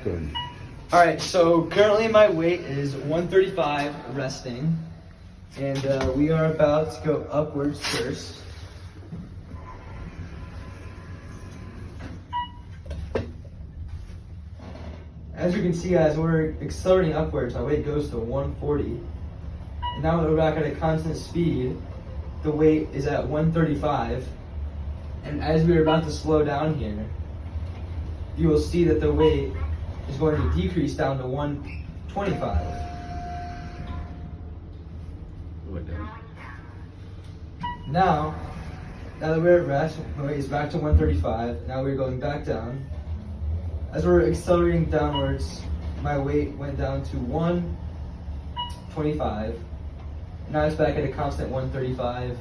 Good. All right, so currently my weight is 135 resting, and we are about to go upwards first. As you can see, guys, we're accelerating upwards. Our weight goes to 140. And now that we're back at a constant speed, the weight is at 135. And as we are about to slow down here, you will see that the weight is going to decrease down to 125. Now that we're at rest, the weight is back to 135. Now we're going back down. As we're accelerating downwards, my weight went down to 125. Now it's back at a constant 135.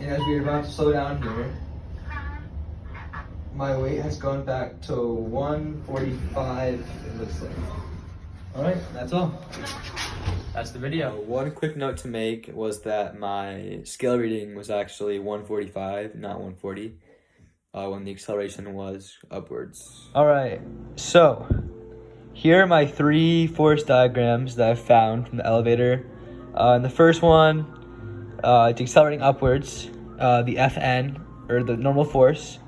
And as we're about to slow down here, my weight has gone back to 145, it looks like. Alright, that's all. That's the video. One quick note to make was that my scale reading was actually 145, not 140, when the acceleration was upwards. Alright, so here are my 3 force diagrams that I found from the elevator. In the first one, it's accelerating upwards. The Fn, or the normal force,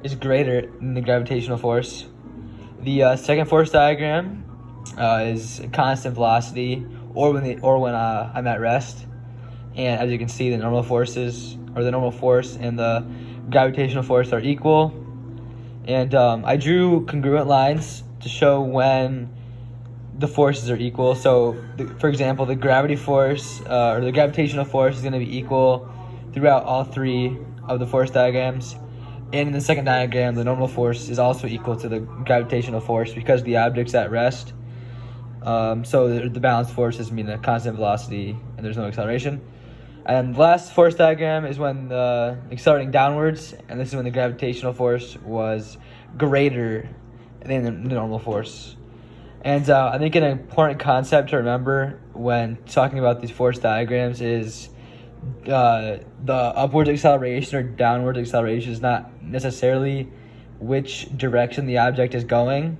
is greater than the gravitational force. The second force diagram is constant velocity, or when I'm at rest. And as you can see, the normal force and the gravitational force are equal. And I drew congruent lines to show when the forces are equal. So, for example, the gravity force or the gravitational force is going to be equal throughout all 3 of the force diagrams. And in the second diagram, the normal force is also equal to the gravitational force because the object's at rest. So the balanced forces mean a constant velocity and there's no acceleration. And the last force diagram is when accelerating downwards, and this is when the gravitational force was greater than the normal force. And I think an important concept to remember when talking about these force diagrams is the upwards acceleration or downward acceleration is not necessarily which direction the object is going,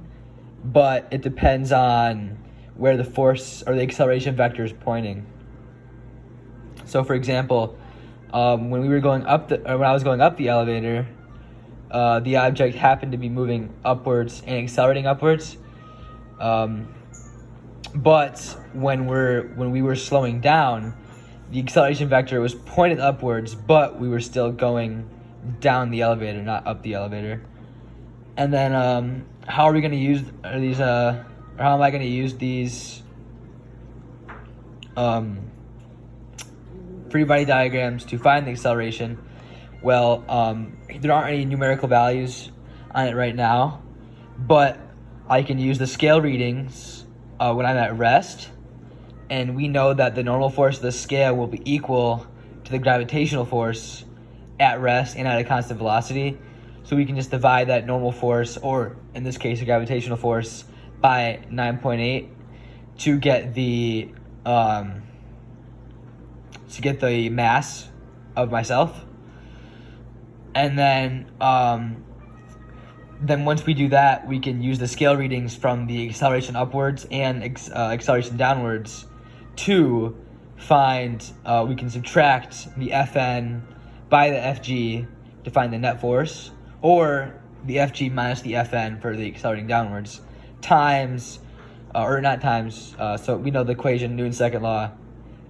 but it depends on where the force or the acceleration vector is pointing. So, for example, when I was going up the elevator, the object happened to be moving upwards and accelerating upwards. But when we were slowing down, the acceleration vector was pointed upwards, but we were still going down the elevator, not up the elevator. And then how are we going to use these? Or how am I going to use these free body diagrams to find the acceleration? Well, there aren't any numerical values on it right now, but I can use the scale readings when I'm at rest, and we know that the normal force of the scale will be equal to the gravitational force at rest and at a constant velocity. So we can just divide that normal force, or in this case, a gravitational force, by 9.8 to get the mass of myself. And then once we do that, we can use the scale readings from the acceleration upwards and acceleration downwards to find, we can subtract the Fn by the Fg to find the net force, or the Fg minus the Fn for the accelerating downwards, times, so we know the equation, Newton's second law,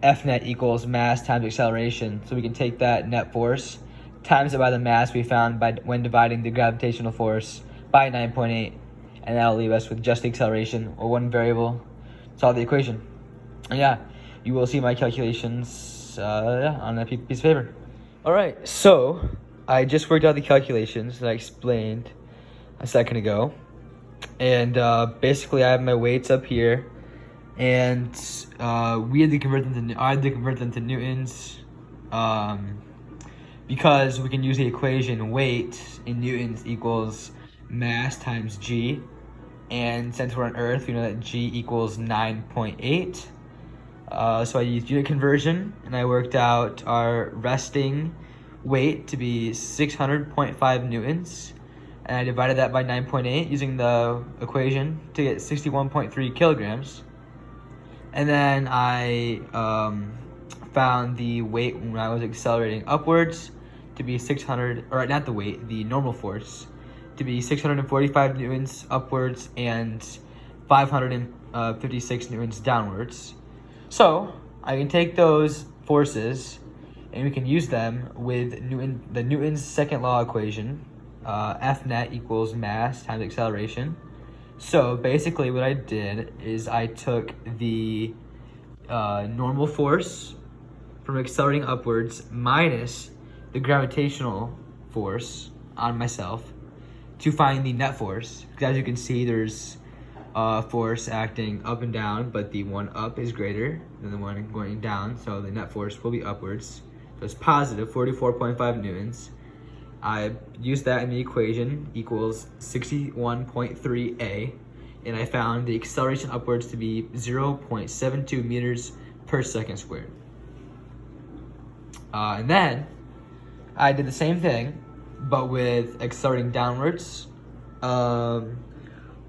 F net equals mass times acceleration. So we can take that net force, times it by the mass we found when dividing the gravitational force by 9.8, and that'll leave us with just the acceleration, or one variable. Solve the equation. And yeah, you will see my calculations on a piece of paper. Alright, so I just worked out the calculations that I explained a second ago. And basically I have my weights up here, and I had to convert them to newtons, because we can use the equation weight in newtons equals mass times g, and since we're on Earth, we know that g equals 9.8. So I used unit conversion, and I worked out our resting weight to be 600.5 newtons, and I divided that by 9.8 using the equation to get 61.3 kilograms. And then I found the weight when I was accelerating upwards to be 600, or not the weight, the normal force, to be 645 newtons upwards and 556 newtons downwards. So I can take those forces and we can use them with Newton's second law equation, F net equals mass times acceleration. So basically what I did is I took the normal force from accelerating upwards minus the gravitational force on myself to find the net force. Because as you can see, there's force acting up and down, but the one up is greater than the one going down, so the net force will be upwards. So it's positive 44.5 newtons. I used that in the equation, equals 61.3 A, and I found the acceleration upwards to be 0.72 meters per second squared. And then I did the same thing, but with accelerating downwards.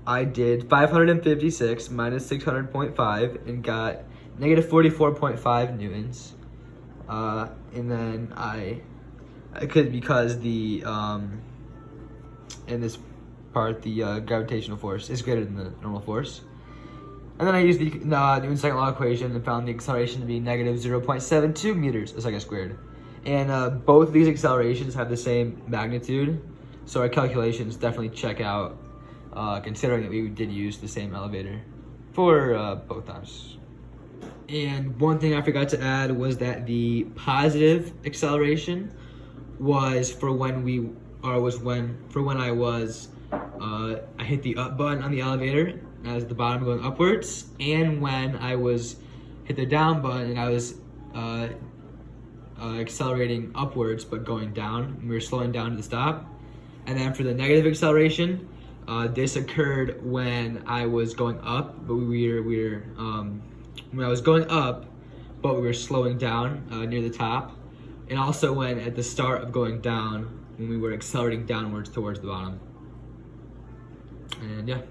I did 556 minus 600.5 and got negative 44.5 newtons. And then I could, because the in this part the gravitational force is greater than the normal force. And then I used the Newton's second law equation and found the acceleration to be negative 0.72 meters a second squared. And both of these accelerations have the same magnitude, so our calculations definitely check out, considering that we did use the same elevator for both times. And one thing I forgot to add was that the positive acceleration was for when I hit the up button on the elevator as the bottom going upwards, and when I was hit the down button and I was accelerating upwards but going down. We were slowing down to the stop. And then for the negative acceleration, this occurred when I was going up, but when I was going up, but we were slowing down near the top, and also when at the start of going down, when we were accelerating downwards towards the bottom. And yeah.